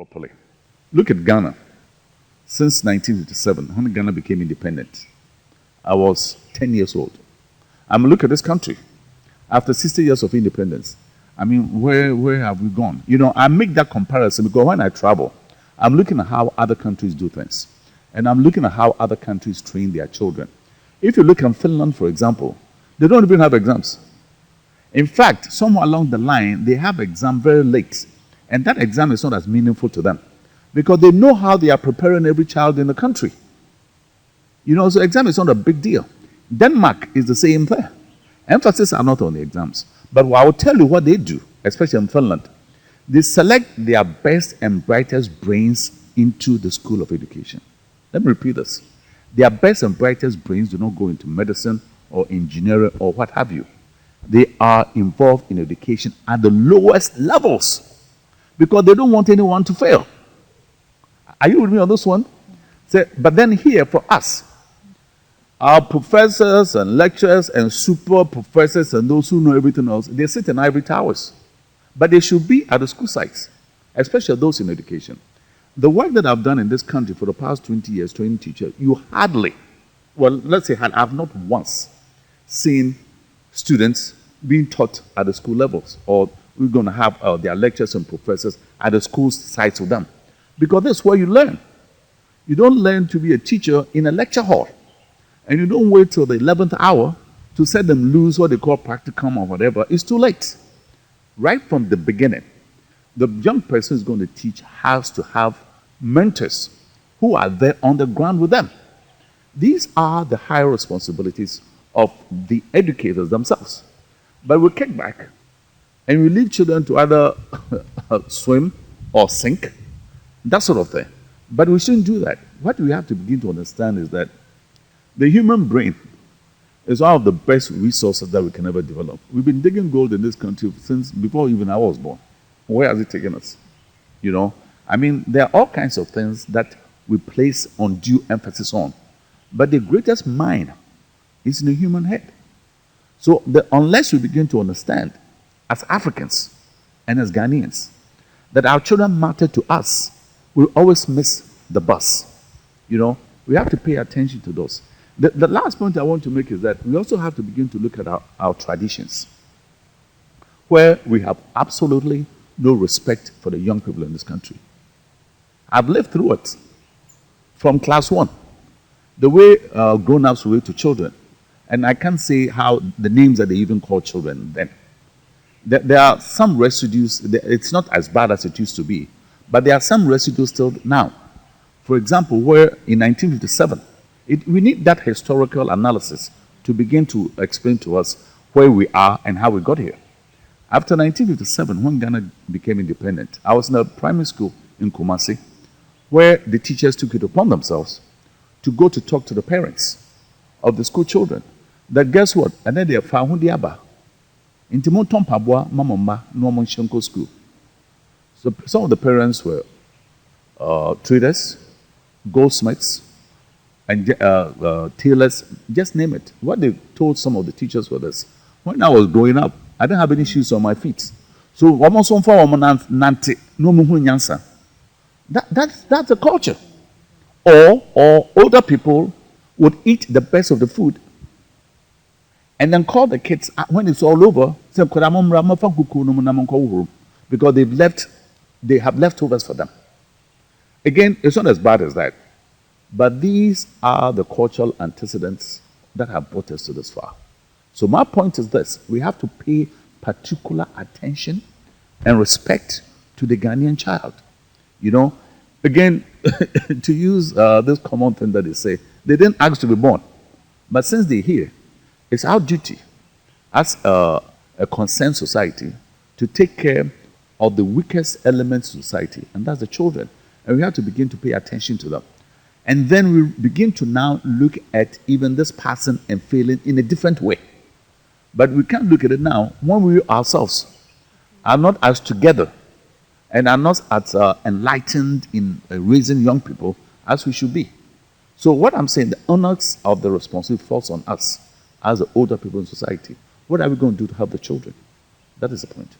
properly. Look at Ghana. Since 1957, when Ghana became independent, I was 10 years old. Look at this country. After 60 years of independence, where have we gone? I make that comparison because when I travel, I'm looking at how other countries do things. And I'm looking at how other countries train their children. If you look at Finland, for example, they don't even have exams. In fact, somewhere along the line, they have exam very late. And that exam is not as meaningful to them because they know how they are preparing every child in the country. So exam is not a big deal. Denmark is the same thing. Emphasis are not on the exams. But I will tell you what they do, especially in Finland. They select their best and brightest brains into the school of education. Let me repeat this. Their best and brightest brains do not go into medicine or engineering or what have you. They are involved in education at the lowest levels because they don't want anyone to fail. Are you with me on this one? But then here for us, our professors and lecturers and super professors and those who know everything else, they sit in ivory towers. But they should be at the school sites, especially those in education. The work that I've done in this country for the past 20 years, training teachers, I've not once seen students being taught at the school levels, or we're going to have their lecturers and professors at the school sites with them. Because that's where you learn. You don't learn to be a teacher in a lecture hall. And you don't wait till the 11th hour to set them loose what they call practicum or whatever. It's too late. Right from the beginning, the young person is going to teach has to have mentors who are there on the ground with them. These are the higher responsibilities of the educators themselves. But we kick back and we leave children to either swim or sink, that sort of thing. But we shouldn't do that. What we have to begin to understand is that the human brain is one of the best resources that we can ever develop. We've been digging gold in this country since before even I was born. Where has it taken us? There are all kinds of things that we place undue emphasis on. But the greatest mine is in the human head. So unless we begin to understand, as Africans and as Ghanaians, that our children matter to us, we'll always miss the bus. We have to pay attention to those. The last point I want to make is that we also have to begin to look at our traditions, where we have absolutely no respect for the young people in this country. I've lived through it from class 1. The way grown-ups relate to children. And I can't say how the names that they even call children then. There are some residues. It's not as bad as it used to be. But there are some residues still now. For example, where in 1957, we need that historical analysis to begin to explain to us where we are and how we got here. After 1957, when Ghana became independent, I was in a primary school in Kumasi, where the teachers took it upon themselves to go to talk to the parents of the school children. That guess what? And then they found the Abba. In Timon Pabwa, Mamma, Norman Shanko School. So some of the parents were traders, goldsmiths, and tailors, just name it. What they told some of the teachers was this. When I was growing up, I didn't have any shoes on my feet. So that's a culture. Or older people would eat the best of the food and then call the kids when it's all over, because they have leftovers for them. Again, it's not as bad as that. But these are the cultural antecedents that have brought us to this far. So my point is this. We have to pay particular attention and respect to the Ghanaian child. Again, to use this common thing that they say, they didn't ask to be born. But since they're here, it's our duty as a concerned society to take care of the weakest elements of society, and that's the children. And we have to begin to pay attention to them. And then we begin to now look at even this person and failing in a different way. But we can't look at it now when we ourselves are not as together and are not as enlightened in raising young people as we should be. So what I'm saying, the onus of the responsibility falls on us as the older people in society. What are we going to do to help the children? That is the point.